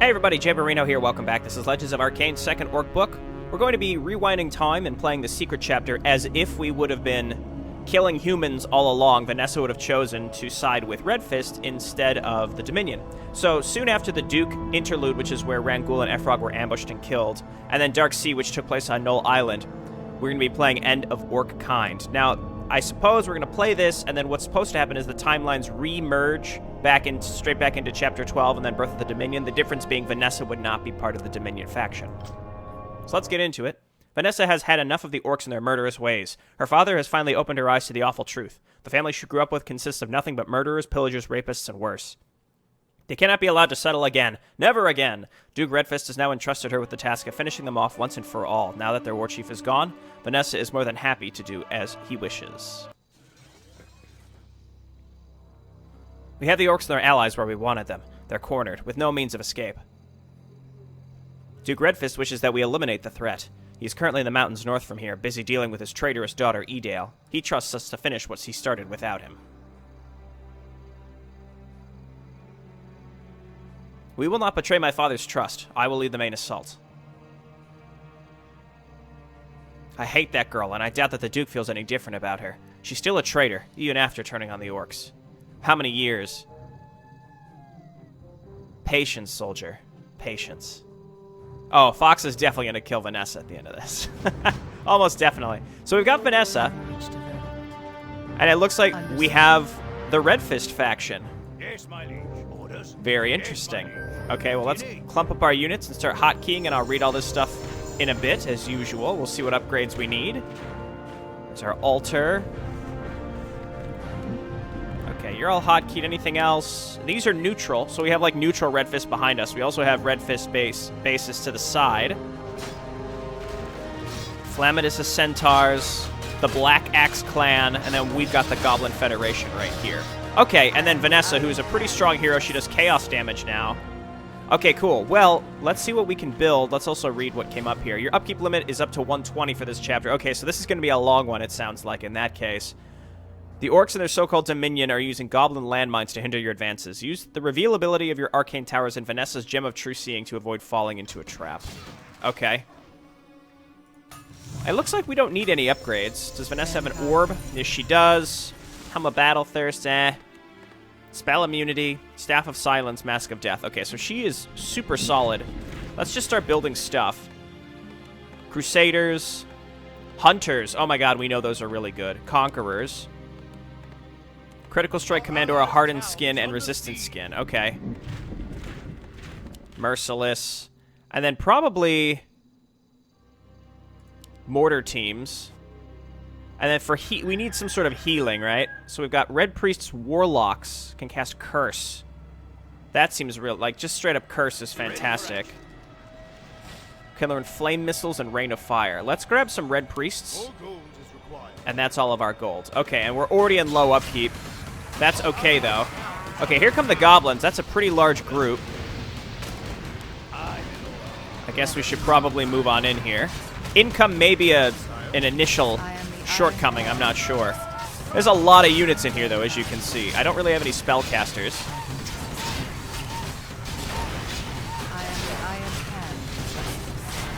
Hey everybody, JayborinoPlays here, welcome back. This is Legends of Arkain's second Orc book. We're going to be rewinding time and playing the secret chapter as if we would have been killing humans all along. Vanessa would have chosen to side with Red Fist instead of the Dominion. So soon after the Duke interlude, which is where Rangul and Efrog were ambushed and killed, and then Dark Sea, which took place on Null Island, we're going to be playing End of Orckind. Now, I suppose we're going to play this, and then what's supposed to happen is the timelines re-merge straight back into Chapter 12 and then Birth of the Dominion, the difference being Vanessa would not be part of the Dominion faction. So let's get into it. Vanessa has had enough of the Orcs and their murderous ways. Her father has finally opened her eyes to the awful truth. The family she grew up with consists of nothing but murderers, pillagers, rapists, and worse. They cannot be allowed to settle again. Never again! Duke Redfist has now entrusted her with the task of finishing them off once and for all. Now that their war chief is gone, Vanessa is more than happy to do as he wishes. We have the Orcs and their allies where we wanted them. They're cornered, with no means of escape. Duke Redfist wishes that we eliminate the threat. He is currently in the mountains north from here, busy dealing with his traitorous daughter, Edale. He trusts us to finish what he started without him. We will not betray my father's trust. I will lead the main assault. I hate that girl, and I doubt that the Duke feels any different about her. She's still a traitor, even after turning on the Orcs. How many years? Patience, soldier. Patience. Oh, Fox is definitely going to kill Vanessa at the end of this. Almost definitely. So we've got Vanessa. And it looks like we have the Red Fist faction. Yes, my liege. Orders. Very interesting. Okay, well, let's clump up our units and start hotkeying, and I'll read all this stuff in a bit, as usual. We'll see what upgrades we need. There's our altar. Okay, you're all hotkeyed. Anything else? These are neutral, so we have, like, neutral Red Fist behind us. We also have Red Fist bases to the side. Flamadus is Centaurs, the Black Axe Clan, and then we've got the Goblin Federation right here. Okay, and then Vanessa, who is a pretty strong hero. She does chaos damage now. Okay, cool. Well, let's see what we can build. Let's also read what came up here. Your upkeep limit is up to 120 for this chapter. Okay, so this is going to be a long one, it sounds like, in that case. The Orcs and their so-called Dominion are using Goblin landmines to hinder your advances. Use the reveal ability of your Arcane Towers and Vanessa's Gem of True Seeing to avoid falling into a trap. Okay. It looks like we don't need any upgrades. Does Vanessa have an orb? Yes, she does. Helm of Battle Thirst, Spell Immunity, Staff of Silence, Mask of Death. Okay, so she is super solid. Let's just start building stuff. Crusaders. Hunters. Oh my god, we know those are really good. Conquerors. Critical Strike Commandor, a Hardened Skin, and Resistant Skin. Okay. Merciless. And then probably Mortar Teams. And then for we need some sort of healing, right? So we've got Red Priests, Warlocks, can cast Curse. That seems real, like, just straight up Curse is fantastic. Can learn Flame Missiles and Rain of Fire. Let's grab some Red Priests. And that's all of our gold. Okay, and we're already in low upkeep. That's okay, though. Okay, here come the Goblins. That's a pretty large group. I guess we should probably move on in here. Income may be an initial shortcoming, I'm not sure. There's a lot of units in here, though, as you can see. I don't really have any spellcasters.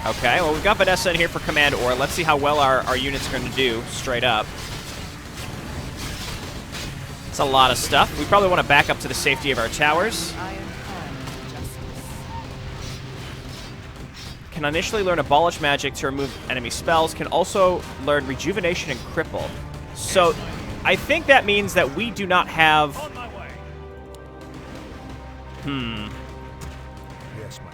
Okay, well, we've got Vanessa in here for Command Or. Let's see how well our units are going to do, straight up. It's a lot of stuff. We probably want to back up to the safety of our towers. Can initially learn Abolish Magic to remove enemy spells. Can also learn Rejuvenation and Cripple. So, I think that means that we do not have...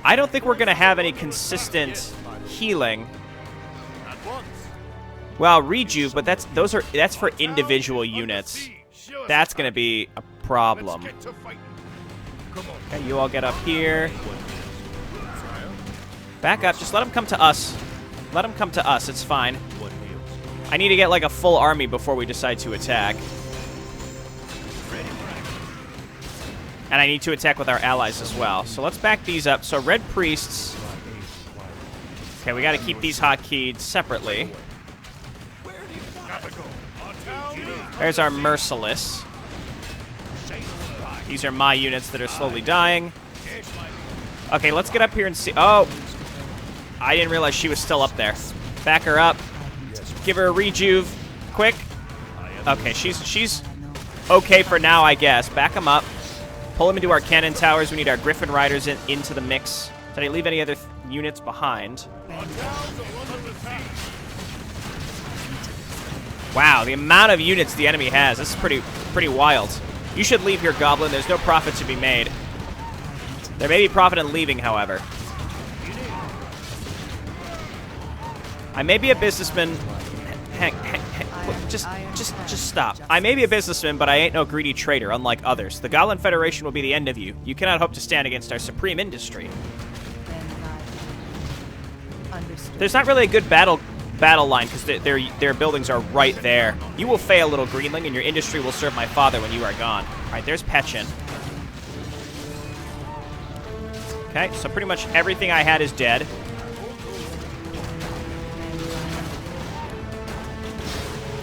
I don't think we're going to have any consistent healing. Well, Rejuve, but that's for individual units. That's going to be a problem. Okay, you all get up here. Back up. Just let them come to us. Let them come to us. It's fine. I need to get, like, a full army before we decide to attack. And I need to attack with our allies as well. So let's back these up. So Red Priests. Okay, we got to keep these hotkeyed separately. There's our Merciless. These are my units that are slowly dying. Okay, let's get up here and see. Oh, I didn't realize she was still up there. Back her up. Give her a rejuve. Quick. Okay, she's okay for now, I guess. Back them up. Pull them into our cannon towers. We need our Griffin Riders into the mix. Did I leave any other units behind? Wow, the amount of units the enemy has. This is pretty wild. You should leave here, Goblin. There's no profit to be made. There may be profit in leaving, however. I may be a businessman. Just stop. I may be a businessman, but I ain't no greedy trader, unlike others. The Goblin Federation will be the end of you. You cannot hope to stand against our supreme industry. There's not really a good battle line, because their buildings are right there. You will fail, little greenling, and your industry will serve my father when you are gone. Alright, there's Petchin. Okay, so pretty much everything I had is dead.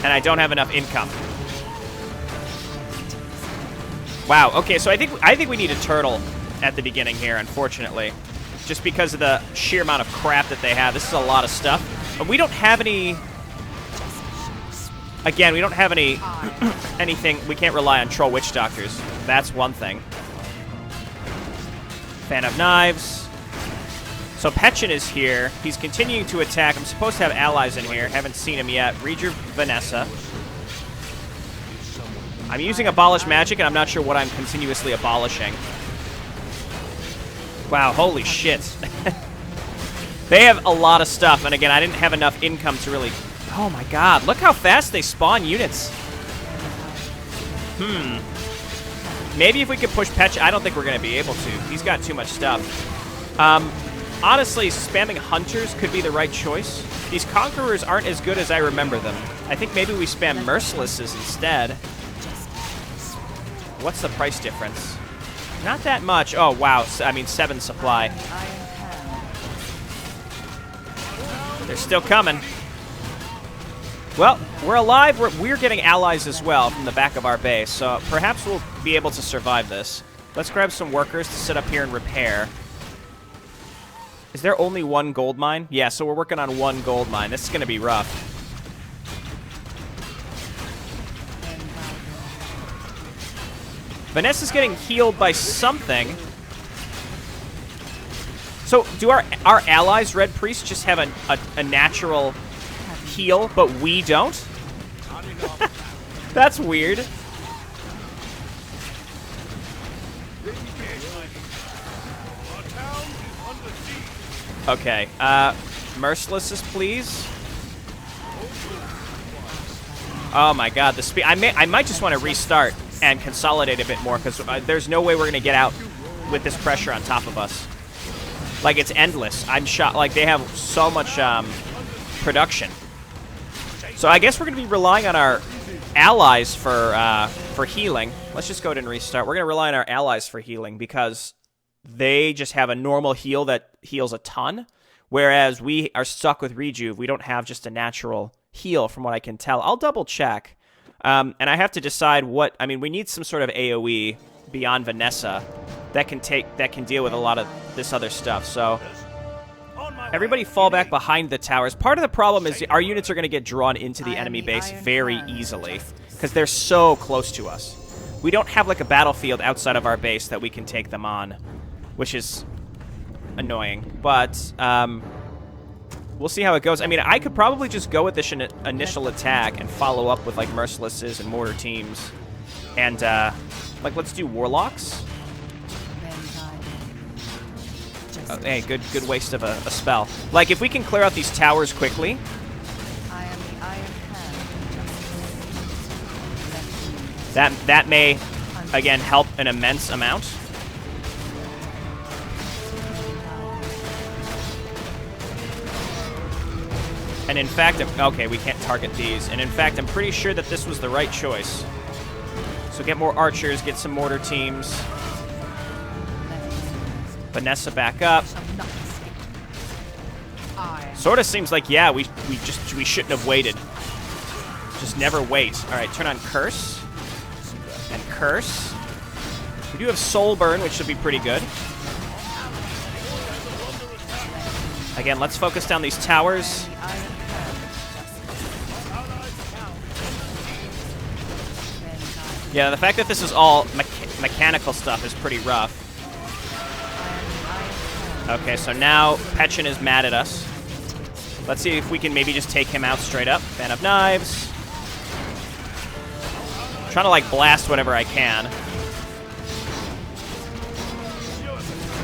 And I don't have enough income. Wow, okay, so I think we need a turtle at the beginning here, unfortunately. Just because of the sheer amount of crap that they have. This is a lot of stuff. And we don't have any... Again, we don't have any... anything... We can't rely on troll witch doctors. That's one thing. Fan of Knives. So Petchin is here. He's continuing to attack. I'm supposed to have allies in here. Haven't seen him yet. Read your Vanessa. I'm using Abolish Magic, and I'm not sure what I'm continuously abolishing. Wow, holy shit. They have a lot of stuff, and again, I didn't have enough income to really... Oh my god, look how fast they spawn units. Maybe if we could push Petch... I don't think we're going to be able to. He's got too much stuff. Honestly, spamming Hunters could be the right choice. These Conquerors aren't as good as I remember them. I think maybe we spam Mercilesses instead. What's the price difference? Not that much. Oh, wow. I mean, 7 supply. They're still coming. Well, we're alive. We're getting allies as well from the back of our base, so perhaps we'll be able to survive this. Let's grab some workers to sit up here and repair. Is there only one gold mine? Yeah, so we're working on one gold mine. This is going to be rough. Vanessa's getting healed by something. So, do our allies, Red Priests, just have a natural heal, but we don't? That's weird. Okay, Mercilesses, please. Oh my god, the speed. I might just want to restart and consolidate a bit more, because there's no way we're going to get out with this pressure on top of us. Like, it's endless. I'm shocked. Like, they have so much production. So I guess we're going to be relying on our allies for healing. Let's just go ahead and restart. We're going to rely on our allies for healing, because they just have a normal heal that heals a ton, whereas we are stuck with Rejuve. We don't have just a natural heal, from what I can tell. I'll double check. And I have to decide what... I mean, we need some sort of AoE beyond Vanessa that can deal with a lot of this other stuff. So everybody fall back behind the towers. Part of the problem is our units are going to get drawn into the enemy base very easily, because they're so close to us. We don't have like a battlefield outside of our base that we can take them on, which is annoying. But we'll see how it goes. I mean, I could probably just go with this initial attack and follow up with like Mercilesses and Mortar teams. And like, let's do Warlocks. Oh, hey, good waste of a spell. Like, if we can clear out these towers quickly. That may, again, help an immense amount. And in fact, okay, we can't target these. And in fact, I'm pretty sure that this was the right choice. So get more archers, get some mortar teams. Vanessa back up. Sort of seems like, yeah, we shouldn't have waited. Just never wait. All right, turn on Curse. And Curse. We do have Soul Burn, which should be pretty good. Again, let's focus down these towers. Yeah, the fact that this is all mechanical stuff is pretty rough. Okay, so now Petchin is mad at us. Let's see if we can maybe just take him out straight up. Fan of Knives. I'm trying to, like, blast whatever I can.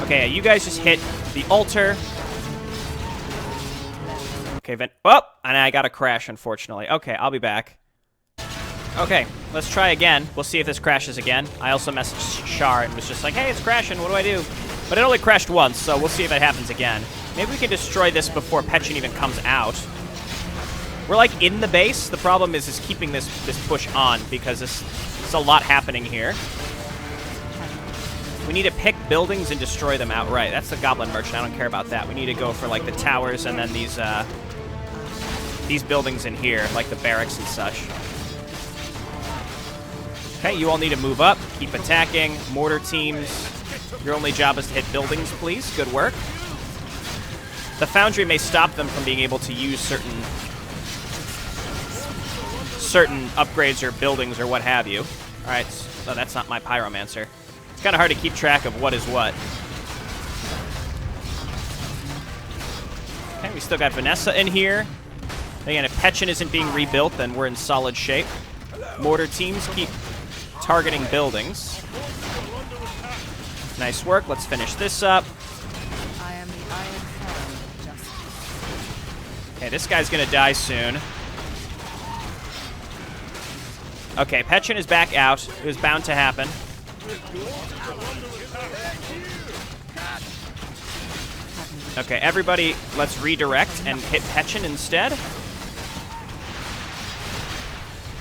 Okay, you guys just hit the altar. Okay, oh, and I got a crash, unfortunately. Okay, I'll be back. Okay, let's try again. We'll see if this crashes again. I also messaged Shar and was just like, hey, it's crashing, what do I do? But it only crashed once, so we'll see if it happens again. Maybe we can destroy this before Petchin even comes out. We're, like, in the base. The problem is keeping this push on, because there's a lot happening here. We need to pick buildings and destroy them outright. That's the Goblin Merchant. I don't care about that. We need to go for, like, the towers and then these buildings in here, like the barracks and such. Okay, you all need to move up. Keep attacking. Mortar teams. Your only job is to hit buildings, please. Good work. The Foundry may stop them from being able to use certain upgrades or buildings or what have you. All right, so that's not my Pyromancer. It's kind of hard to keep track of what is what. Okay, we still got Vanessa in here. Again, if Petchin isn't being rebuilt, then we're in solid shape. Mortar teams keep targeting buildings. Nice work. Let's finish this up. Okay, this guy's gonna die soon. Okay, Petchin is back out. It was bound to happen. Okay, everybody, let's redirect and hit Petchin instead.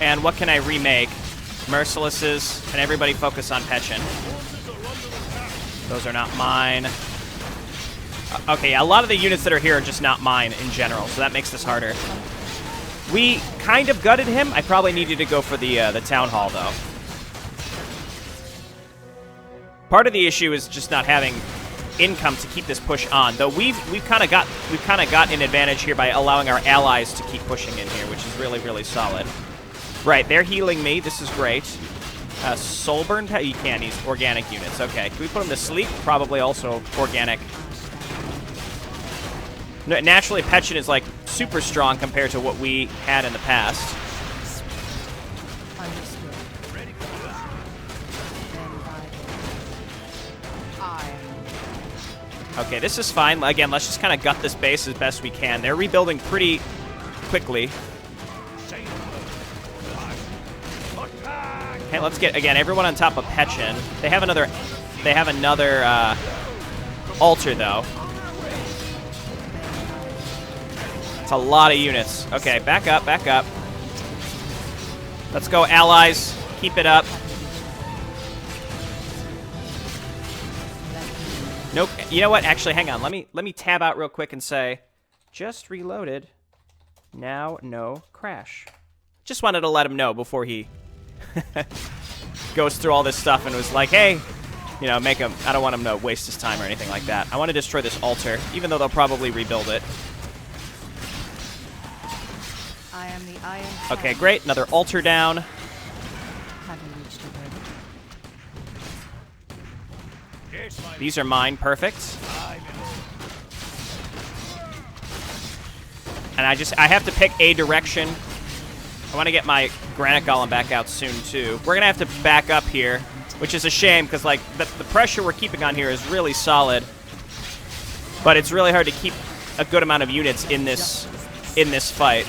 And what can I remake? Mercilesses, and everybody focus on Petchin. Those are not mine. Okay, yeah, a lot of the units that are here are just not mine in general, so that makes this harder. We kind of gutted him. I probably needed to go for the town hall, though. Part of the issue is just not having income to keep this push on, though we've kind of got an advantage here by allowing our allies to keep pushing in here, which is really, really solid. Right, they're healing me. This is great. Soulburn, you can use organic units. Okay, can we put them to sleep? Probably also organic. Naturally, Petchin is, like, super strong compared to what we had in the past. Okay, this is fine. Again, let's just kind of gut this base as best we can. They're rebuilding pretty quickly. Okay, let's get, again, everyone on top of Petchin. They have another altar, though. It's a lot of units. Okay, back up, back up. Let's go, allies. Keep it up. Nope. You know what? Actually, hang on. Let me tab out real quick and say, just reloaded. Now, no crash. Just wanted to let him know before he goes through all this stuff and was like, hey, you know, make him. I don't want him to waste his time or anything like that. I want to destroy this altar, even though they'll probably rebuild it. I am the Iron. Okay, great. Another altar down. These are mine. Perfect. And I have to pick a direction. I want to get my Granite Golem back out soon, too. We're going to have to back up here, which is a shame, because, like, the pressure we're keeping on here is really solid. But it's really hard to keep a good amount of units in this fight.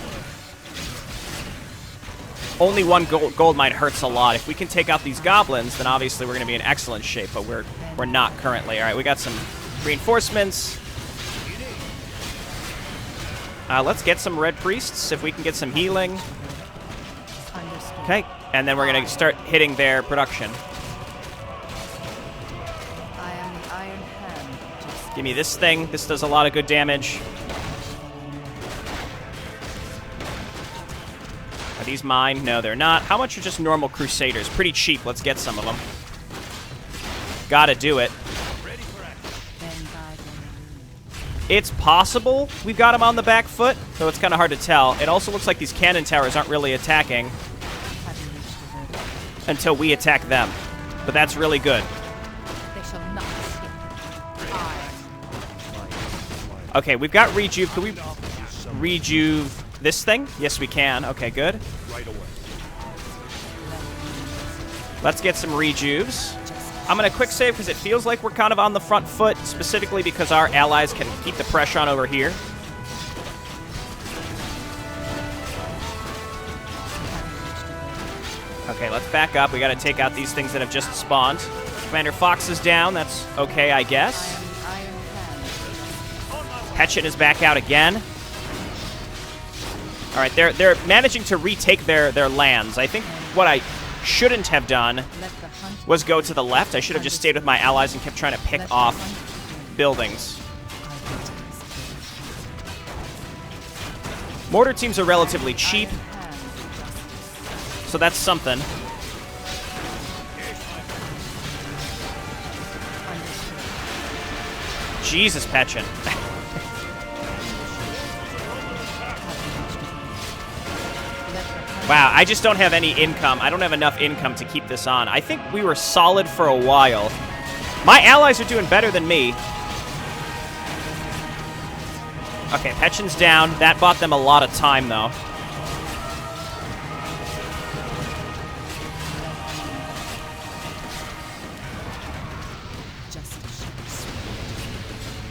Only one gold mine hurts a lot. If we can take out these goblins, then obviously we're going to be in excellent shape, but we're not currently. All right, we got some reinforcements. Let's get some red priests, if we can get some healing. Okay, and then we're going to start hitting their production. I am the Iron Hand. Give me this thing. This does a lot of good damage. Are these mine? No, they're not. How much are just normal Crusaders? Pretty cheap. Let's get some of them. Gotta do it. It's possible we've got them on the back foot, though it's kind of hard to tell. It also looks like these cannon towers aren't really attacking until we attack them. But that's really good. They shall not escape. Okay, we've got rejuve. Can we rejuve this thing? Yes, we can. Okay, good. Right away. Let's get some rejuves. I'm going to quick save because it feels like we're kind of on the front foot, specifically because our allies can keep the pressure on over here. Okay, let's back up. We got to take out these things that have just spawned. Commander Fox is down. That's okay, I guess. Petchin is back out again. All right, they're managing to retake their lands. I think what I shouldn't have done was go to the left. I should have just stayed with my allies and kept trying to pick off buildings. Mortar teams are relatively cheap, so that's something. Jesus, Petchin. Wow, I just don't have any income. I don't have enough income to keep this on. I think we were solid for a while. My allies are doing better than me. Okay, Petchin's down. That bought them a lot of time, though.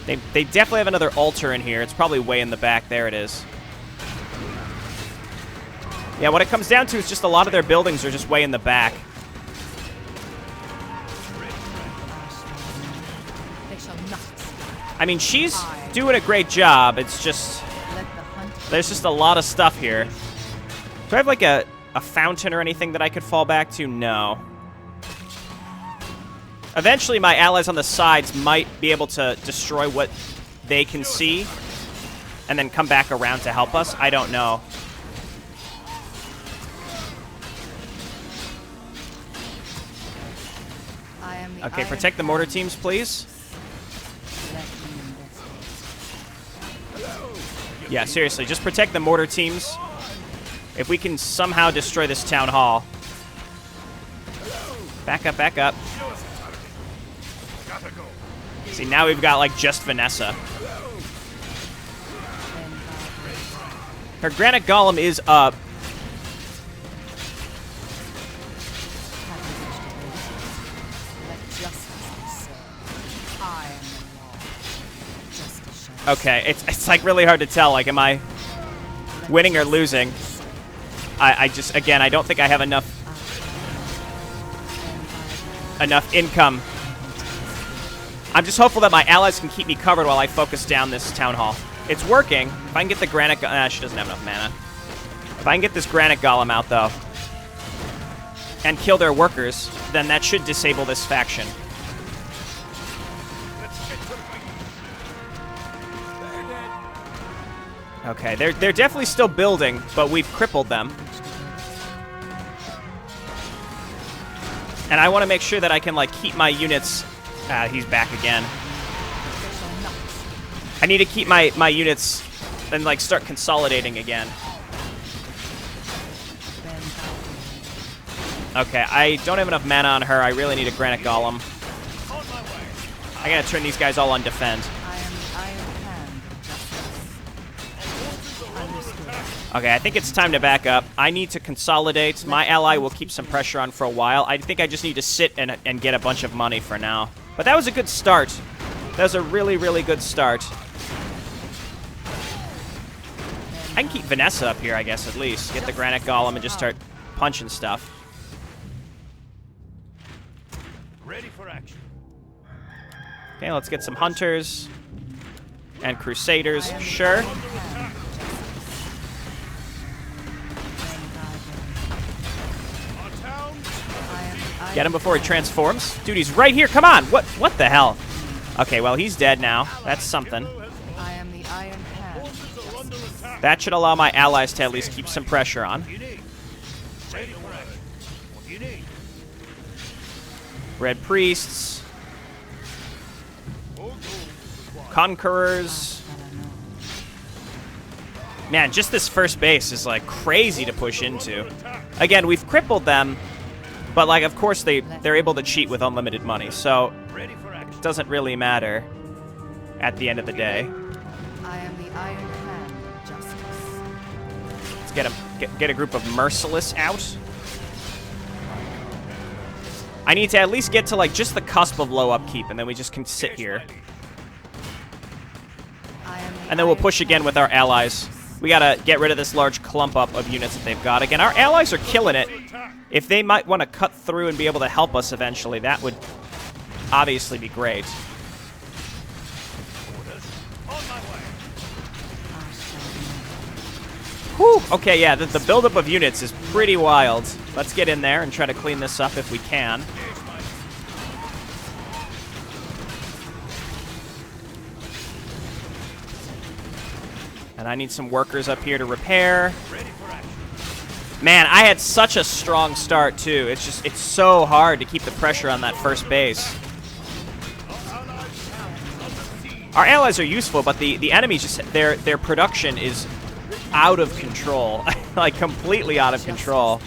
They definitely have another altar in here. It's probably way in the back. There it is. Yeah, what it comes down to is just a lot of their buildings are just way in the back. I mean, she's doing a great job. It's just... there's just a lot of stuff here. Do I have, like, a fountain or anything that I could fall back to? No. Eventually, my allies on the sides might be able to destroy what they can see and then come back around to help us. I don't know. Okay, protect the mortar teams, please. Yeah, seriously, just protect the mortar teams. If we can somehow destroy this town hall. Back up, back up. See, now we've got, like, just Vanessa. Her Granite Golem is up. Okay, it's like really hard to tell. Like, am I winning or losing? I just, again, I don't think I have enough income. I'm just hopeful that my allies can keep me covered while I focus down this town hall. It's working. If I can get the granite, she doesn't have enough mana. If I can get this granite golem out though, and kill their workers, then that should disable this faction. Okay, they're definitely still building, but we've crippled them. And I want to make sure that I can, like, keep my units... he's back again. I need to keep my units and, like, start consolidating again. Okay, I don't have enough mana on her. I really need a Granite Golem. I gotta turn these guys all on defend. Okay, I think it's time to back up. I need to consolidate. My ally will keep some pressure on for a while. I think I just need to sit and get a bunch of money for now. But that was a good start. That was a really, really good start. I can keep Vanessa up here, I guess, at least. Get the Granite Golem and just start punching stuff. Ready for action. Okay, let's get some Hunters and Crusaders. Sure. Get him before he transforms. Dude, he's right here. Come on. What the hell? Okay, well, he's dead now. That's something. I am the Iron Hand. That should allow my allies to at least keep some pressure on. Red Priests. Conquerors. Man, just this first base is, like, crazy to push into. Again, we've crippled them, but, like, of course they're able to cheat with unlimited money, so it doesn't really matter at the end of the day. I am the Iron Hand of justice. Let's get a group of Merciless out. I need to at least get to, like, just the cusp of low upkeep, and then we just can sit here. And then we'll push again with our allies. We gotta get rid of this large clump up of units that they've got. Again, our allies are killing it. If they might want to cut through and be able to help us eventually, that would obviously be great. Whew. Okay, yeah, the buildup of units is pretty wild. Let's get in there and try to clean this up if we can. And I need some workers up here to repair. Man, I had such a strong start, too. It's so hard to keep the pressure on that first base. Our allies are useful, but the enemies, just their production is out of control. Like, completely out of control.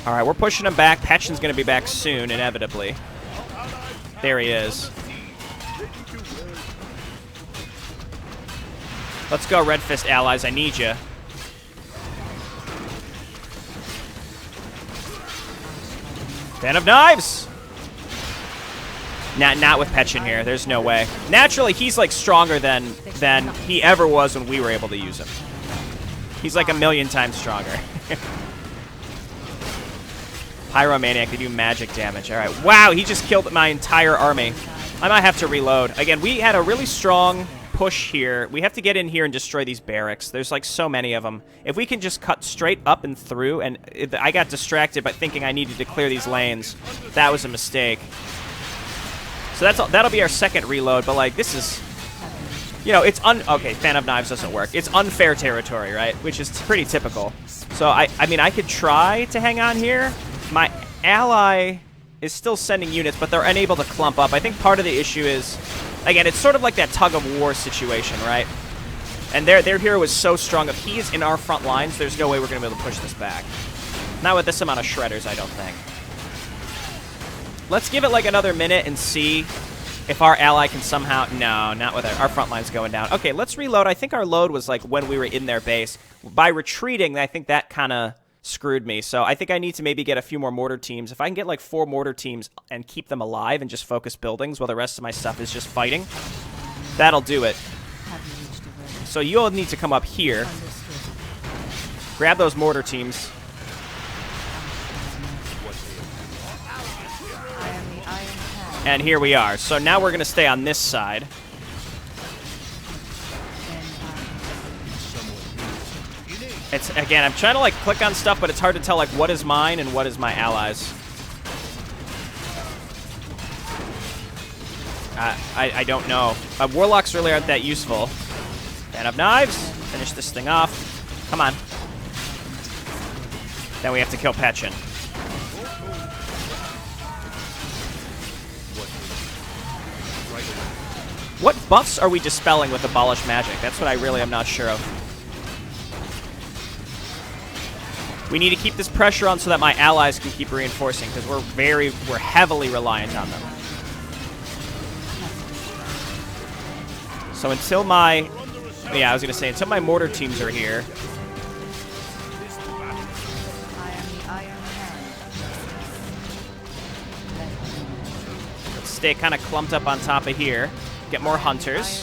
Alright, we're pushing him back. Petchen's going to be back soon, inevitably. There he is. Let's go, Red Fist allies. I need you. Fan of Knives! Not with Petchen here. There's no way. Naturally, he's, like, stronger than he ever was when we were able to use him. He's, like, 1,000,000 times stronger. Pyromaniac, they do magic damage. All right. Wow, he just killed my entire army. I might have to reload. Again, we had a really strong push here. We have to get in here and destroy these barracks. There's, like, so many of them. If we can just cut straight up and through, and I got distracted by thinking I needed to clear these lanes. That was a mistake. So that'll be our second reload, but, like, this is... You know, it's okay, Fan of Knives doesn't work. It's unfair territory, right? Which is pretty typical. So, I mean, I could try to hang on here. My ally is still sending units, but they're unable to clump up. I think part of the issue is, again, it's sort of like that tug-of-war situation, right? And their hero is so strong. If he is in our front lines, there's no way we're going to be able to push this back. Not with this amount of shredders, I don't think. Let's give it, like, another minute and see if our ally can somehow... No, not with our front lines going down. Okay, let's reload. I think our load was, like, when we were in their base. By retreating, I think that kind of screwed me. So I think I need to maybe get a few more mortar teams. If I can get, like, 4 mortar teams and keep them alive and just focus buildings while the rest of my stuff is just fighting, that'll do it. So you'll need to come up here. Grab those mortar teams. And here we are. So now we're going to stay on this side. It's, again, I'm trying to, like, click on stuff, but it's hard to tell, like, what is mine and what is my allies. I don't know. Warlocks really aren't that useful. Fan of Knives. Finish this thing off. Come on. Then we have to kill Petchen. What buffs are we dispelling with Abolish Magic? That's what I really am not sure of. We need to keep this pressure on so that my allies can keep reinforcing, because we're heavily reliant on them. So until my... Yeah, I was going to say, until my mortar teams are here... Let's stay kind of clumped up on top of here. Get more hunters.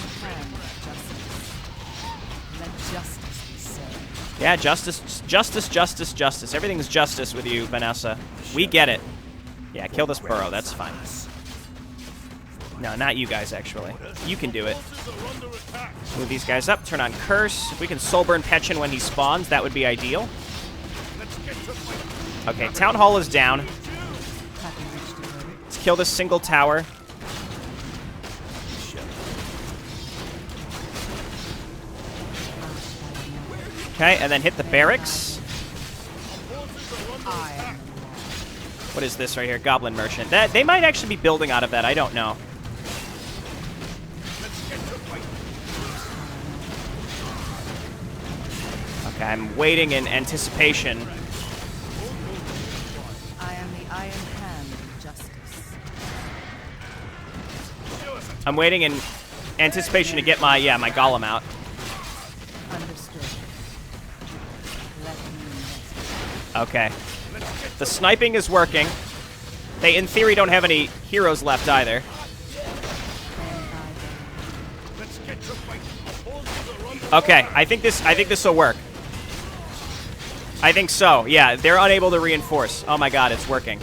Yeah, justice, justice, justice, justice. Everything's justice with you, Vanessa. We get it. Yeah, kill this burrow. That's fine. No, not you guys, actually. You can do it. Move these guys up. Turn on Curse. If we can soul burn Petchen when he spawns, that would be ideal. Okay, Town Hall is down. Let's kill this single tower. Okay, and then hit the barracks. What is this right here? Goblin Merchant. They might actually be building out of that. I don't know. Okay, I'm waiting in anticipation. I am the Iron Hand of Justice. I'm waiting in anticipation to get my golem out. Understood. Let me investigate. Okay. The sniping is working. They, in theory, don't have any heroes left either. Let's get to fight. Okay, I think this will work. I think so. Yeah, they're unable to reinforce. Oh my god, it's working.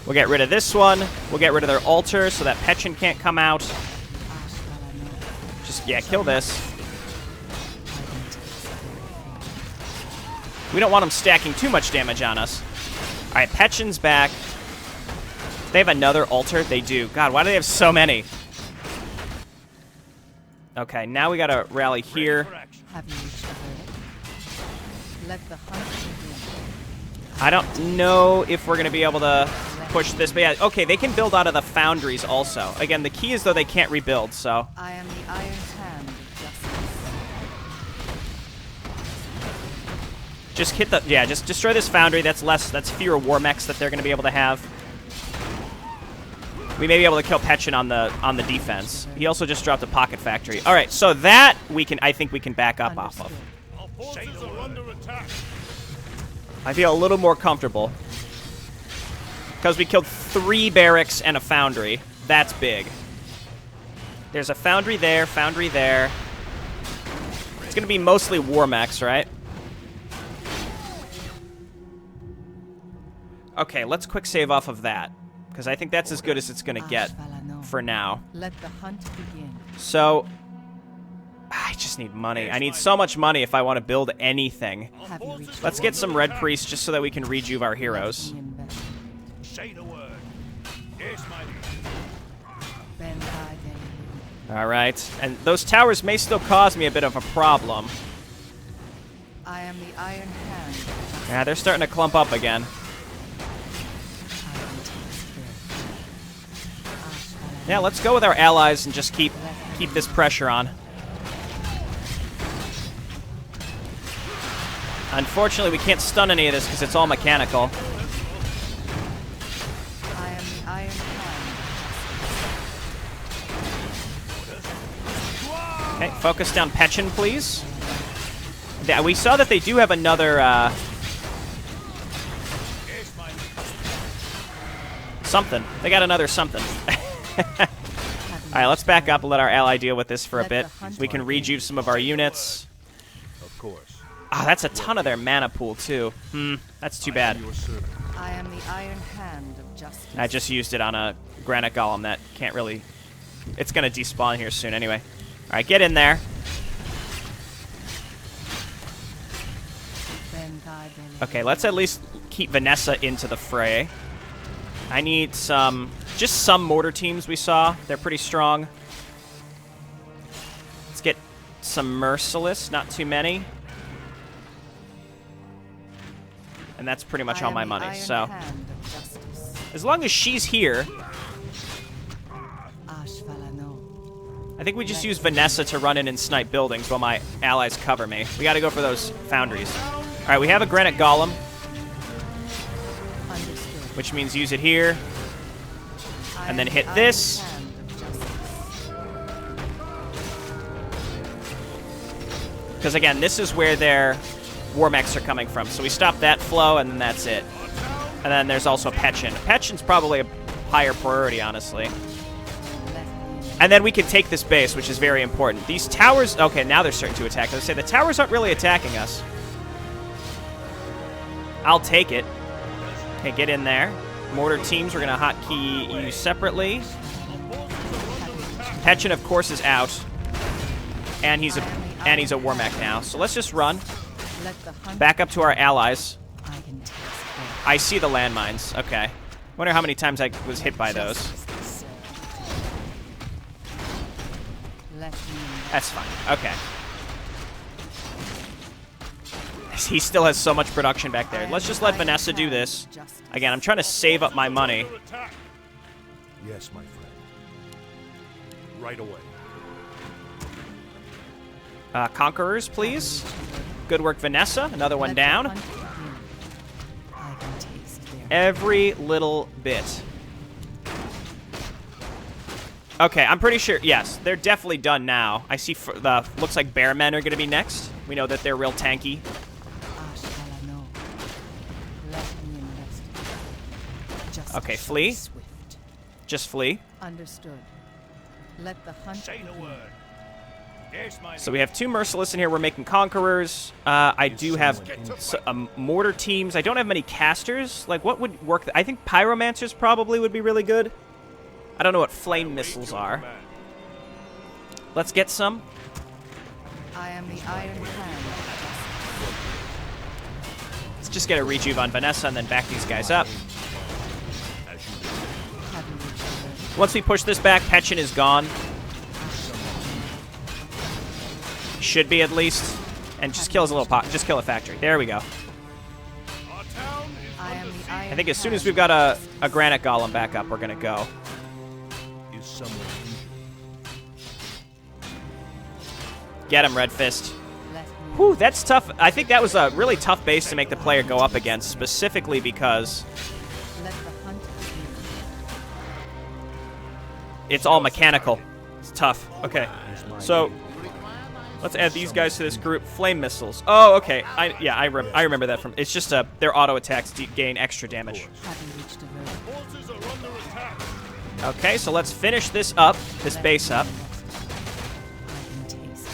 We'll get rid of this one. We'll get rid of their altar so that Petchin can't come out. Just, yeah, kill this. We don't want them stacking too much damage on us. Alright, Petchin's back. They have another altar? They do. God, why do they have so many? Okay, now we gotta rally here. Have you reached the verdict? Let the hunt begin. I don't know if we're gonna be able to push this, but yeah, okay, they can build out of the foundries also. Again, the key is, though, they can't rebuild, so... I am the Iron Hand of Justice. Just hit the... Yeah, just destroy this foundry. That's fewer war mechs that they're gonna be able to have. We may be able to kill Petchin on the defense. He also just dropped a pocket factory. All right, so that I think we can back up off of. Our forces are under attack. I feel a little more comfortable because we killed 3 barracks and a foundry. That's big. There's a foundry there, foundry there. It's gonna be mostly war mechs, right? Okay, let's quick save off of that. Because I think that's as good as it's going to get for now. Let the hunt begin. So, I just need money. I need so much money if I want to build anything. Have you reached Let's get some red priests just so that we can rejuve our heroes. the investigate? Say the word. Yes, my liege. Ben Arkain. All right. And those towers may still cause me a bit of a problem. I am the Iron Hand. Yeah, they're starting to clump up again. Yeah, let's go with our allies and just keep this pressure on. Unfortunately, we can't stun any of this because it's all mechanical. I am the Iron Hand. Okay, focus down Petchin, please. Yeah, we saw that they do have another, something. They got another something. Alright, let's back up and let our ally deal with this for a bit. We can rejuve some of our units. Of course. Ah, that's a ton of their mana pool, too. That's too bad. I am the Iron Hand of Justice. I just used it on a granite golem that can't really... It's going to despawn here soon anyway. Alright, get in there. Okay, let's at least keep Vanessa into the fray. I need some... Just some mortar teams we saw. They're pretty strong. Let's get some Merciless. Not too many. And that's pretty much all my money. So, as long as she's here... I think we just use Vanessa to run in and snipe buildings while my allies cover me. We gotta go for those foundries. Alright, we have a granite golem. Which means use it here. And then hit this. Because again, this is where their war mechs are coming from. So we stop that flow, and then that's it. And then there's also Petchin. Petchin's probably a higher priority, honestly. And then we can take this base, which is very important. These towers... Okay, now they're starting to attack. Let's say the towers aren't really attacking us. I'll take it. Okay, get in there. Mortar teams, we're going to hotkey you separately. Petchin, of course, is out. And he's a war mech now. So let's just run. Back up to our allies. I see the landmines. Okay. Wonder how many times I was hit by those. That's fine. Okay. He still has so much production back there. Let's just let Vanessa do this. Again, I'm trying to save up my money. Yes, my friend. Right away. Conquerors, please. Good work, Vanessa. Another one Let the down. hunt begin. I can taste their Every little bit. Okay, I'm pretty sure. Yes, they're definitely done now. I see. Looks like bear men are going to be next. We know that they're real tanky. Ashkalano. Let me investigate. Just Okay, flee. swift. Just flee. Understood. Let the hunt Say the begin. word. Yes, my So we have 2 merciless in here. We're making conquerors. I do have mortar teams. I don't have many casters. Like, what would work? I think pyromancers probably would be really good. I don't know what flame missiles are. Let's get some. I am the Iron Hand. Let's just get a rejuve on Vanessa and then back these guys up. Have you returned? Once we push this back, Petchin is gone. Should be at least. And just kill his little pot. Just kill a factory. There we go. Our town is I am the Iron I think as soon as Hand. we've got a granite golem back up, we're gonna go. is someone injured. Get him, Red Fist. Let me Whew, that's tough. I think that was a really tough base to make the player go up against, specifically because let the hunt begin. it's all mechanical. It's tough. Okay, so let's add these guys to this group. Flame missiles. Oh, okay. I remember that from. It's just their auto attacks gain extra damage. Have you reached a verdict? Forces are under attack. Okay, so let's finish this up, this base up, I can taste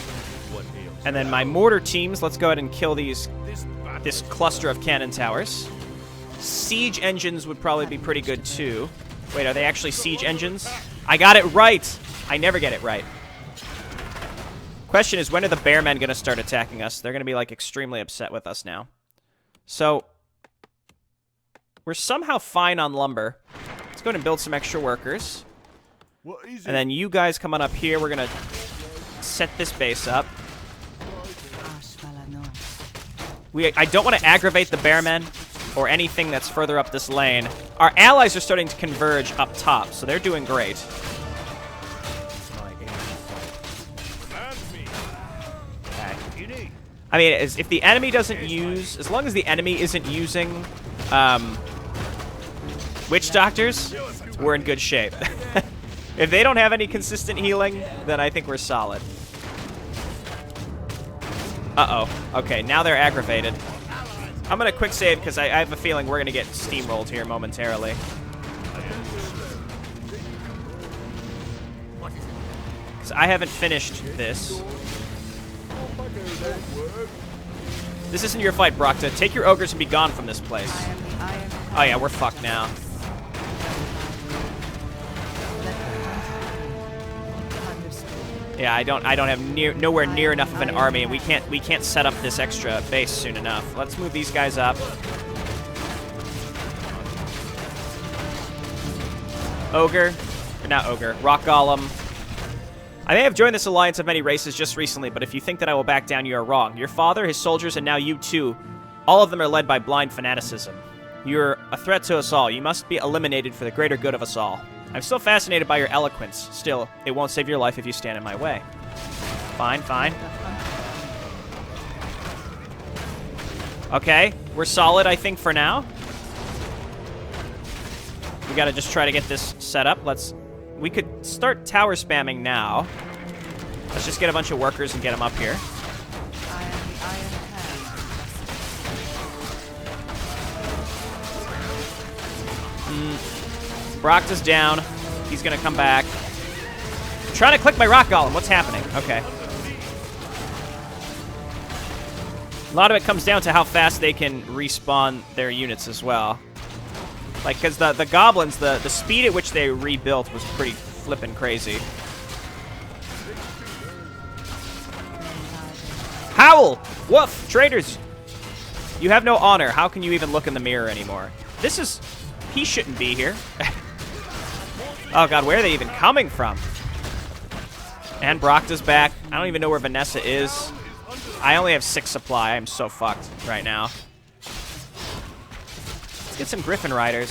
What ails? and then my mortar teams. Let's go ahead and kill these. This battle This cluster of cannon towers. Siege engines would probably be pretty good too. Wait, are they actually siege engines? I got it right. I never get it right. Question is, when are the bear men going to start attacking us? They're going to be, like, extremely upset with us now. So, we're somehow fine on lumber. Let's go ahead and build some extra workers. What is And then you guys come on up here. We're going to set this base up. Ashkalano. I don't want to aggravate the bear men or anything that's further up this lane. Our allies are starting to converge up top, so they're doing great. Command me. Okay. You need. I mean, if the enemy doesn't use... As long as the enemy isn't using witch doctors, we're in good shape. If they don't have any consistent healing, then I think we're solid. Uh-oh. Okay, now they're aggravated. I'm going to quick save because I have a feeling we're going to get steamrolled here momentarily. Because I haven't finished this. This isn't your fight, Brockta. Take your ogres and be gone from this place. I am the Iron Hand. Oh yeah, we're fucked now. Let the hunt begin. Understood. Yeah, I don't have nowhere near enough of an army, and we can't set up this extra base soon enough. Let's move these guys up. Ogre, or not ogre, rock golem. I may have joined this alliance of many races just recently, but if you think that I will back down, you are wrong. Your father, his soldiers, and now you too, all of them are led by blind fanaticism. You're a threat to us all. You must be eliminated for the greater good of us all. I'm still fascinated by your eloquence. Still, it won't save your life if you stand in my way. Fine, fine. The hunt begin. Okay, we're solid, I think, for now. We gotta just try to get this set up. We could start tower spamming now. Let's just get a bunch of workers and get them up here. I am the Iron Hand. Brock's down. He's gonna come back. I'm trying to click my rock golem. What's happening? Okay. A lot of it comes down to how fast they can respawn their units as well. Like, because the goblins, the speed at which they rebuilt was pretty flippin' crazy. Howl! Woof! Traitors! You have no honor. How can you even look in the mirror anymore? This is... He shouldn't be here. Oh god, where are they even coming from? And Brockta's back. I don't even know where Vanessa is. I only have 6 supply. I'm so fucked right now. Let's get some Griffin Riders.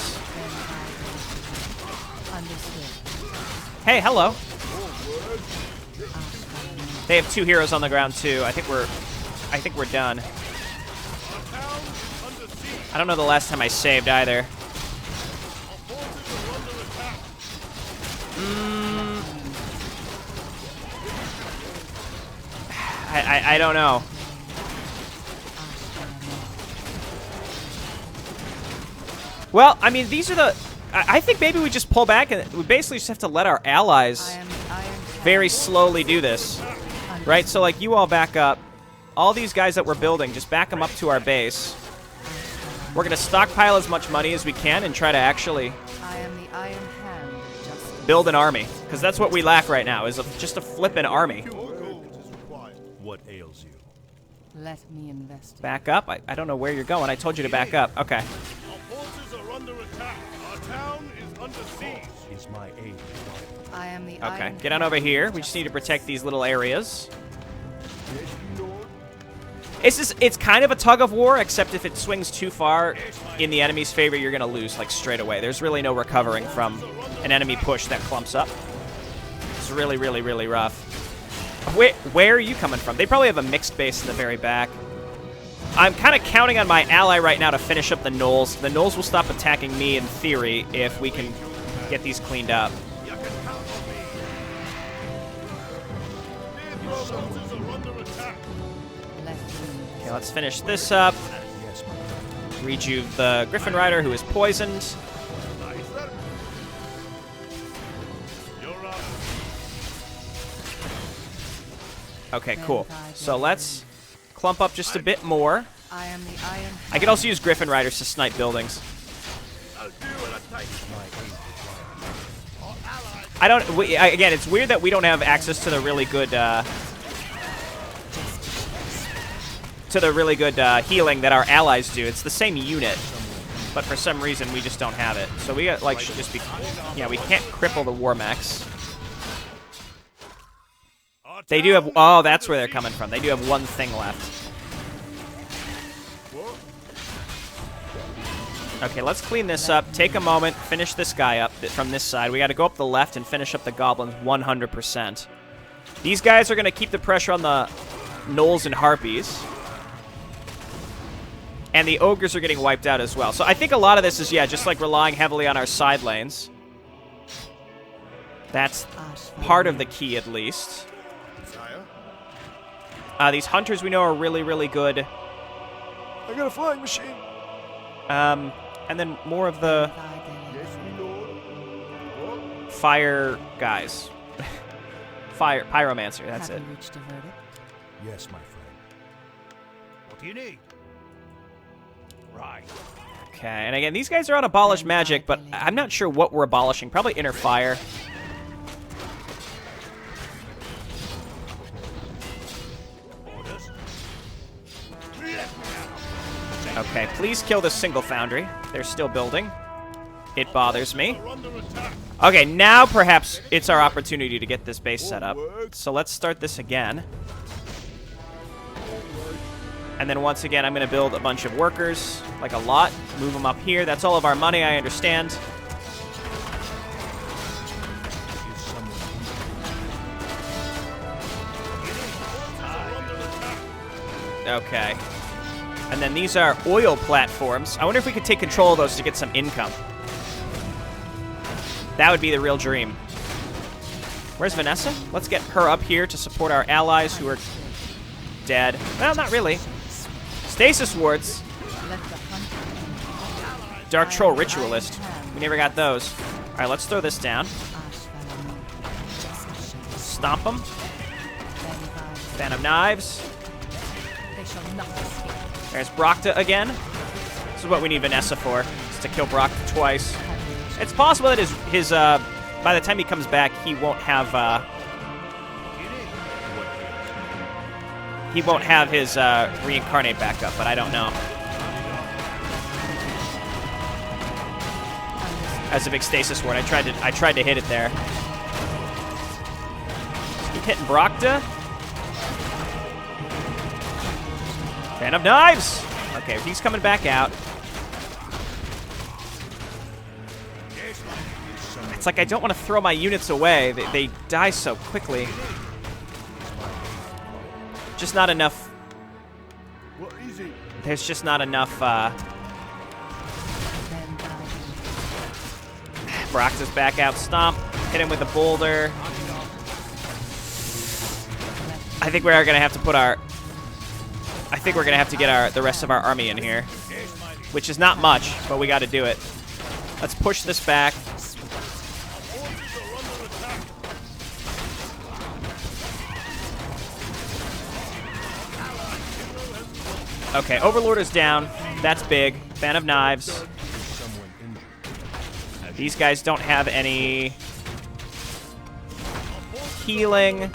Understood. Hey, hello. They have 2 heroes on the ground too. I think we're I think we're done. Our town is under siege. I don't know the last time I saved either. Our forces are under attack. I don't know. Well, I mean, these are the... I think maybe we just pull back and we basically just have to let our allies very slowly do this. Right? So, like, you all back up. All these guys that we're building, just back them up to our base. We're going to stockpile as much money as we can and try to actually build an army. Because that's what we lack right now, is just a flippin' army. What ails you? Let me invest. Back up? I don't know where you're going. I told you to back up. Okay. Our forces are under attack. Our town is under siege. Is my aid. I am the Okay, get on over here. We just need to protect these little areas. It's kind of a tug of war, except if it swings too far in the enemy's favor, you're going to lose, like, straight away. There's really no recovering from an enemy push that clumps up. It's really, really, really rough. Where are you coming from? They probably have a mixed base in the very back. I'm kind of counting on my ally right now to finish up the gnolls. The gnolls will stop attacking me, in theory, if we can get these cleaned up. You can count on me. Our forces are under attack. Okay, let's finish this up. Rejuve the Griffin Rider, who is poisoned. You're up. Okay, cool. So let's clump up just a bit more. I could also use Griffin Riders to snipe buildings. I don't... again, it's weird that we don't have access to the really good... healing that our allies do. It's the same unit, but for some reason we just don't have it. So we got, like, should just be... Yeah, we can't cripple the war mechs. They do have... Oh, that's where they're coming from. They do have one thing left. Okay, let's clean this up. Take a moment. Finish this guy up from this side. We got to go up the left and finish up the goblins 100%. These guys are going to keep the pressure on the gnolls and harpies. And the ogres are getting wiped out as well. So I think a lot of this is, yeah, just like relying heavily on our side lanes. That's part of the key, at least. These hunters we know are really, really good. I got a flying machine. And then more of the fire guys. Pyromancer, that's it. Yes, my friend. What do you need? Right. Okay, and again, these guys are on Abolish Magic, but I'm not sure what we're abolishing. Probably Inner Fire. Okay, please kill this single foundry. They're still building. It bothers me. Okay, now perhaps it's our opportunity to get this base set up. So let's start this again. And then once again, I'm going to build a bunch of workers, like a lot. Move them up here. That's all of our money, I understand. Okay. And then these are oil platforms. I wonder if we could take control of those to get some income. That would be the real dream. Where's Vanessa? Let's get her up here to support our allies who are dead. Well, not really. Stasis wards. Dark Troll Ritualist. We never got those. All right, let's throw this down. Stomp them. Fan of Knives. There's Brocta again. This is what we need Vanessa for, is to kill Brocta twice. It's possible that his by the time he comes back, he won't have his reincarnate back up, but I don't know. That's a big stasis ward. I tried to hit it there. Keep hitting Brocta. Fan of Knives! Okay, he's coming back out. It's like I don't want to throw my units away. They die so quickly. Just not enough What is it? There's just not enough. Brox is back out. Stomp. Hit him with a boulder. I think we are gonna have to put our. I think we're gonna have to get the rest of our army in here, which is not much, but we got to do it. Let's push this back. Okay, Overlord is down. That's big. Fan of Knives. These guys don't have any healing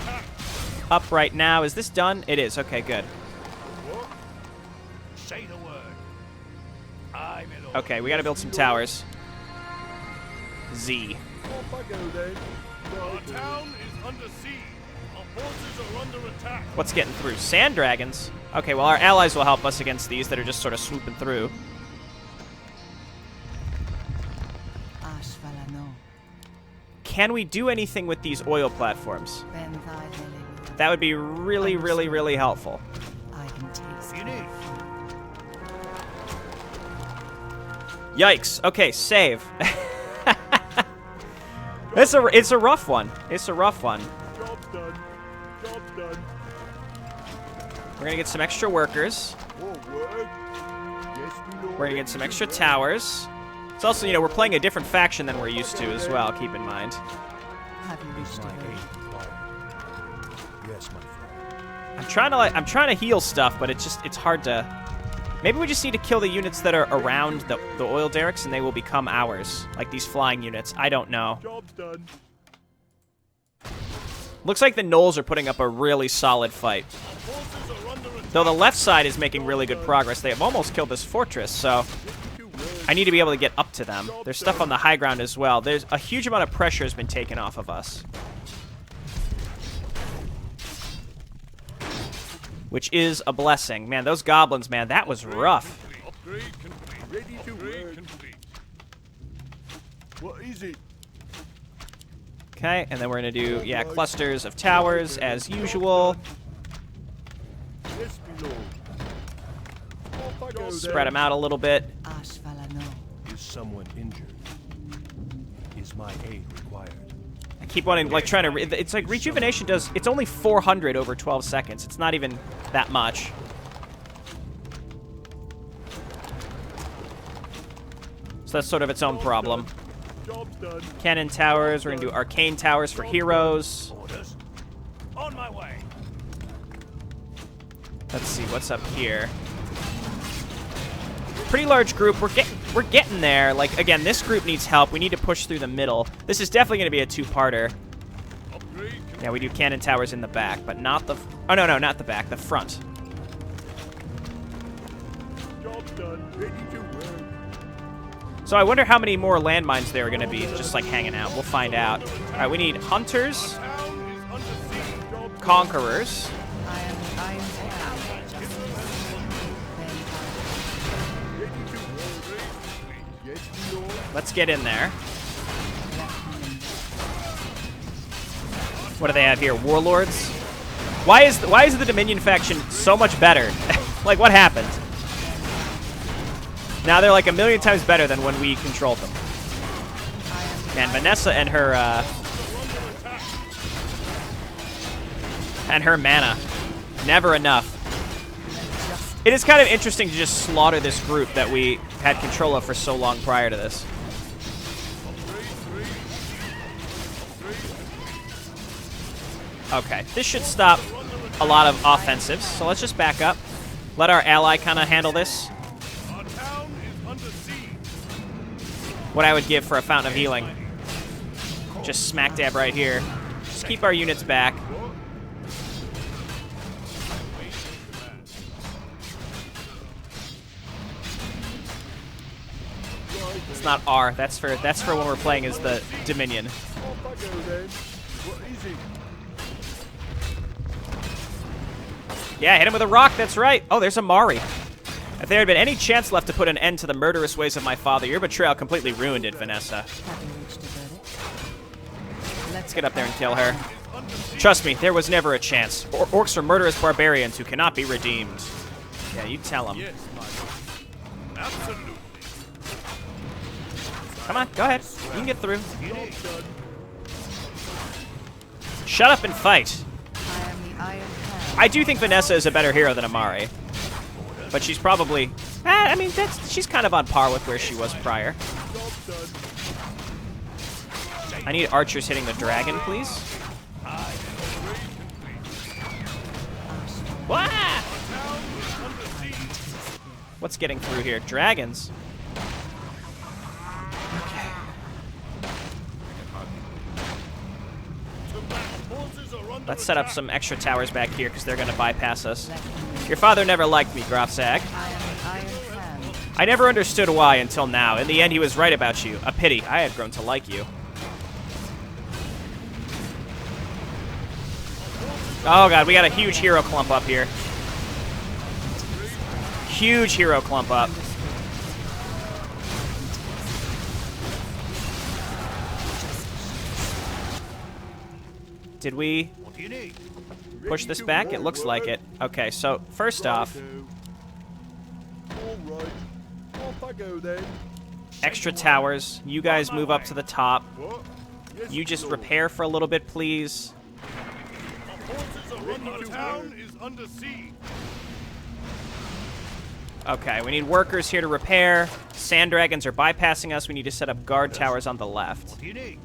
up right now. Is this done? It is. Okay, good. Say the word. I'm in order. Okay, we got to build some towers. Z. Our town is under siege. Our forces are under attack. What's getting through? Sand dragons. Okay, well, our allies will help us against these that are just sort of swooping through. Can we do anything with these oil platforms? That would be really, really, really helpful. Yikes. Okay, save. It's a rough one. It's a rough one. Job's done. Job's done. We're going to get some extra workers. More work. Yes, my lord. We're going to get some extra towers. It's also, you know, we're playing a different faction than we're used to as well, keep in mind. Have you reached a goal? Yes, my friend. I'm trying to heal stuff, but it's hard to. Maybe we just need to kill the units that are around the oil derricks and they will become ours, like these flying units. I don't know. Job's done. Looks like the gnolls are putting up a really solid fight. Forces are under attack. Though the left side is making really good progress. They have almost killed this fortress, so I need to be able to get up to them. There's stuff on the high ground as well. There's a huge amount of pressure has been taken off of us, which is a blessing. Man, those goblins, man, that was rough. Upgrade complete. Ready to work. Complete. What is it? Okay, and then we're going to do, yeah, clusters of towers as usual. Yes, my lord. Off I go Spread them out a little bit. Is someone injured? Is my aid required? I keep wanting, like, trying to... It's like rejuvenation does... It's only 400 over 12 seconds. It's not even that much. So that's sort of its own problem. Job's done. Cannon towers. We're going to do arcane towers for heroes. Orders. On my way. Let's see, what's up here? Pretty large group. We're getting there. Like, again, this group needs help. We need to push through the middle. This is definitely going to be a two-parter. Upgrade. Yeah, we do cannon towers in the back, but not the... Oh, no, not the back. The front. Job's done. Ready to work. So I wonder how many more landmines there are going to be just, like, hanging out. We'll find out. All right, we need hunters, Town is under siege. Job's conquerors. I am ready to work. Yes, my lord. Let's get in there. What do they have here? Warlords? Why is the Dominion faction so much better? Like, what happened? Now they're like a million times better than when we controlled them. Man, Vanessa and her mana. Never enough. It is kind of interesting to just slaughter this group that we had control of for so long prior to this. Okay, this should stop a lot of offensives, so let's just back up. Let our ally kind of handle this. Our town is under siege. What I would give for a Fountain of Healing. Just smack dab right here. Just keep our units back. It's not R. That's for when we're playing as the Dominion. Off I go then. What is it? Yeah, hit him with a rock. That's right. Oh, there's a Mari. If there had been any chance left to put an end to the murderous ways of my father, your betrayal completely ruined it, Vanessa. Let's get up there and kill her. Trust me, there was never a chance. Orcs are murderous barbarians who cannot be redeemed. Yeah, you tell him. Yes, my lord. Absolutely. Come on, go ahead. You can get through. Job done. Shut up and fight. I am the Iron Hand. I do think Vanessa is a better hero than Amari. But she's probably... I mean, she's kind of on par with where she was prior. Job done. I need archers hitting the dragon, please. Wah! Town is under siege. What's getting through here? Dragons. The battle forces are under Let's set up attack. some extra towers back here because they're going to bypass us. Your father never liked me, Grofzag. I am the Iron Hand. I never understood why until now. In the end, he was right about you. A pity. I had grown to like you. Oh god, we got a huge hero clump up here. Huge hero clump up. Did we What do you need? push this back? It looks like it. Okay, so first off, Alright. Off I go then. extra towers. You guys move up to the top. What? Yes, You just my lord. repair for a little bit, please. Our forces are under the town is under siege. Okay, we need workers here to repair. Sand dragons are bypassing us. We need to set up guard towers on the left. What do you need?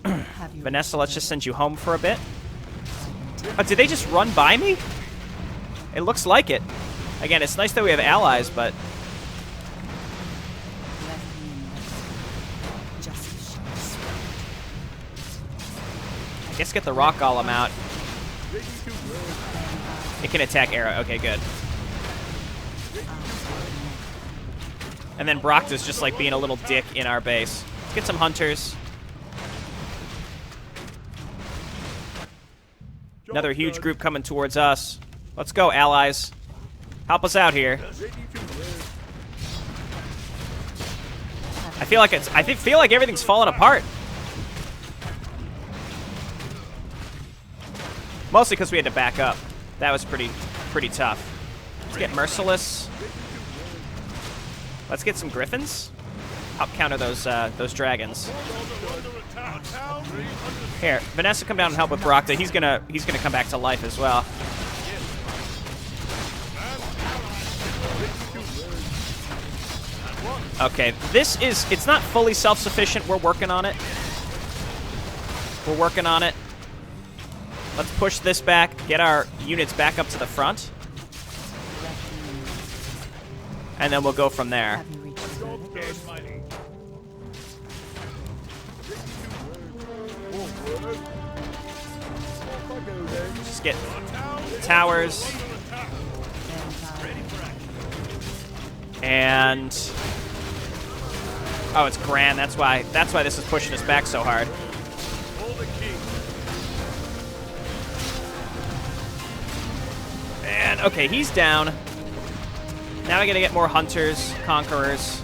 Have you Vanessa, let's just send you home for a bit. Oh, did they just run by me? It looks like it. Again, it's nice that we have allies, but... Let me know. Justice shall be sworn. I guess get the rock golem out. It can attack arrow. Okay, good. And then Brockta's just like being a little dick in our base. Let's get some hunters. Another huge group coming towards us. Let's go, allies. Help us out here. I feel like feel like everything's falling apart. Mostly because we had to back up. That was pretty tough. Let's get merciless. Let's get some griffins. Help counter those dragons. Here, Vanessa, come down and help with Brockta. He's gonna come back to life as well. Okay, it's not fully self-sufficient. We're working on it. We're working on it. Let's push this back, get our units back up to the front. And then we'll go from there. Have you reached the verdict? Just get towers. And oh, it's grand. That's why this is pushing us back so hard. And okay, he's down. Now we gotta get more hunters, conquerors.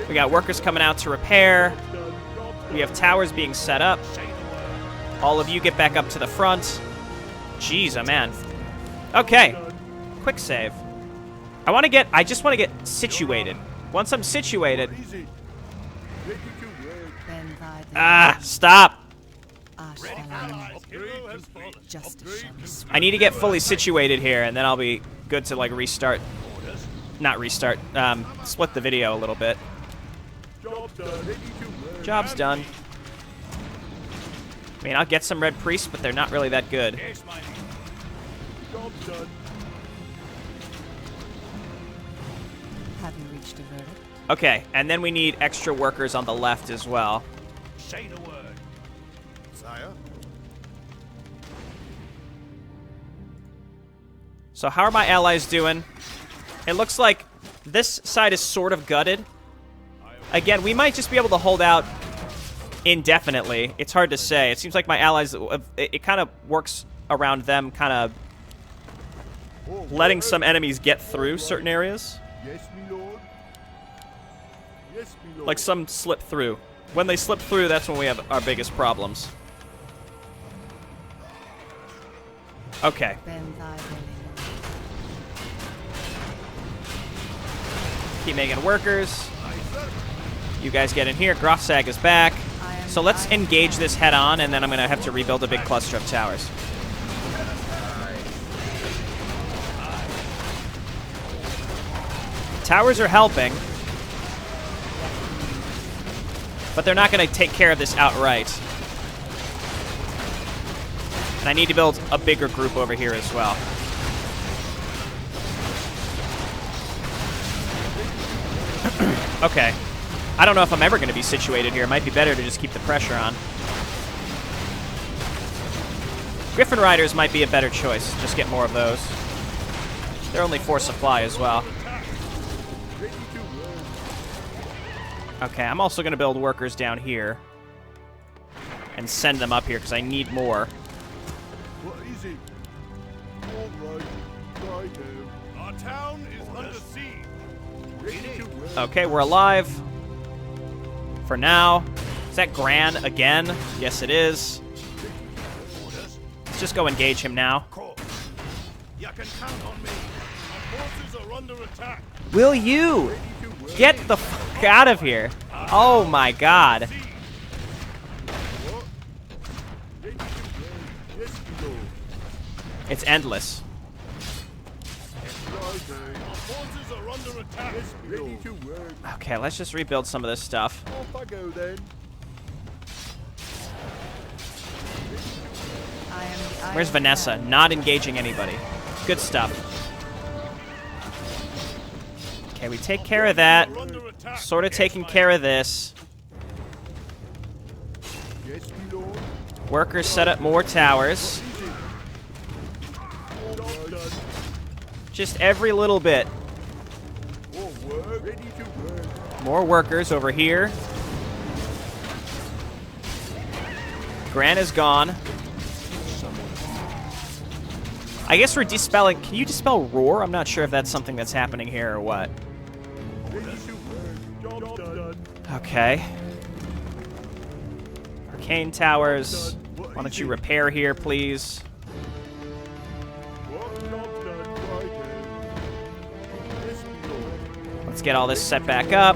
We got workers coming out to repair. We have towers being set up. All of you get back up to the front. Jeez, oh man. Okay, quick save. I just want to get situated. Once I'm situated. Then by the Ah, stop. justice shall be sworn. I need to get fully situated here, and then I'll be good to like restart. Not restart. Split the video a little bit. Job's done. I mean, I'll get some red priests, but they're not really that good. Have you reached a verdict? Okay, and then we need extra workers on the left as well. Say the word. Sire? So how are my allies doing? It looks like this side is sort of gutted. Again, we might just be able to hold out indefinitely. It's hard to say. It seems like my allies, it kind of works around them kind of letting some enemies get through certain areas. Yes, my lord. Yes, my lord. Like some slip through. When they slip through, that's when we have our biggest problems. Okay. Keep making workers. You guys get in here. Grofsag is back. So let's engage this head on, and then I'm going to have to rebuild a big cluster of towers. Towers are helping, but they're not going to take care of this outright. And I need to build a bigger group over here as well. Okay. I don't know if I'm ever going to be situated here. It might be better to just keep the pressure on. Griffin Riders might be a better choice. Just get more of those. They're only 4 supply as well. Okay, I'm also going to build workers down here and send them up here because I need more. Our town is under siege. Okay, we're alive. For now. Is that Gran again? Yes, it is. Let's just go engage him now. You can count on me. Our forces are under attack. Will you get the fuck out of here? Oh my god. It's endless. Okay, let's just rebuild some of this stuff. Where's Vanessa? Not engaging anybody. Good stuff. Okay, we take care of that. Sort of taking care of this. Workers set up more towers. Just every little bit. More workers over here. Gran is gone. I guess we're dispelling. Can you dispel roar? I'm not sure if that's something that's happening here or what. Okay. Arcane towers. Why don't you repair here, please? Let's get all this set back up.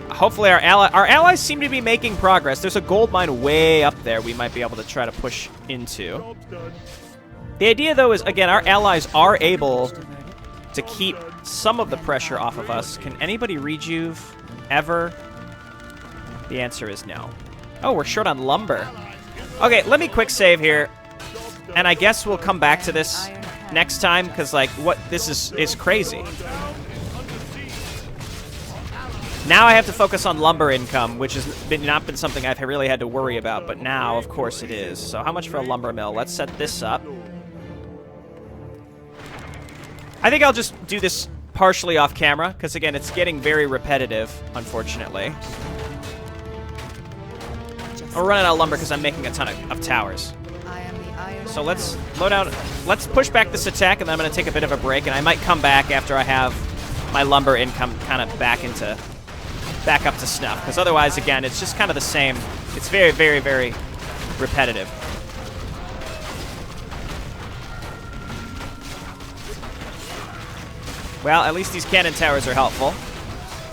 Hopefully our allies seem to be making progress. There's a gold mine way up there we might be able to try to push into. The idea, though, is, again, our allies are able to keep some of the pressure off of us. Can anybody rejuve ever? The answer is no. Oh, we're short on lumber. Okay, let me quick save here. And I guess we'll come back to this next time, because, like, what this is crazy. Now I have to focus on lumber income, which has not been something I've really had to worry about, but now, of course, it is. So how much for a lumber mill? Let's set this up. I think I'll just do this partially off camera, because, again, it's getting very repetitive, unfortunately. We're running out of lumber because I'm making a ton of towers. So let's load out. Let's push back this attack, and then I'm going to take a bit of a break, and I might come back after I have my lumber income kind of back up to snuff. Because otherwise, again, it's just kind of the same. It's very, very, very repetitive. Well, at least these cannon towers are helpful.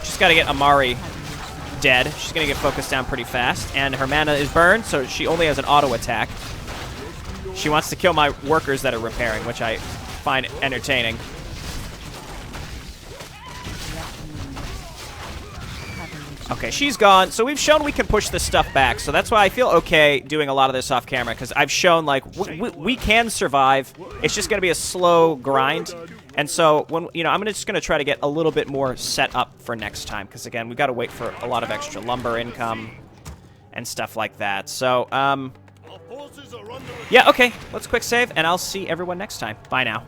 Just got to get Amari dead. She's going to get focused down pretty fast. And her mana is burned, so she only has an auto attack. She wants to kill my workers that are repairing, which I find entertaining. Okay, she's gone. So we've shown we can push this stuff back. So that's why I feel okay doing a lot of this off camera, because I've shown, like, we can survive. It's just going to be a slow grind. And so, when I'm just going to try to get a little bit more set up for next time, because, again, we've got to wait for a lot of extra lumber income and stuff like that. So, yeah, okay. Let's quick save, and I'll see everyone next time. Bye now.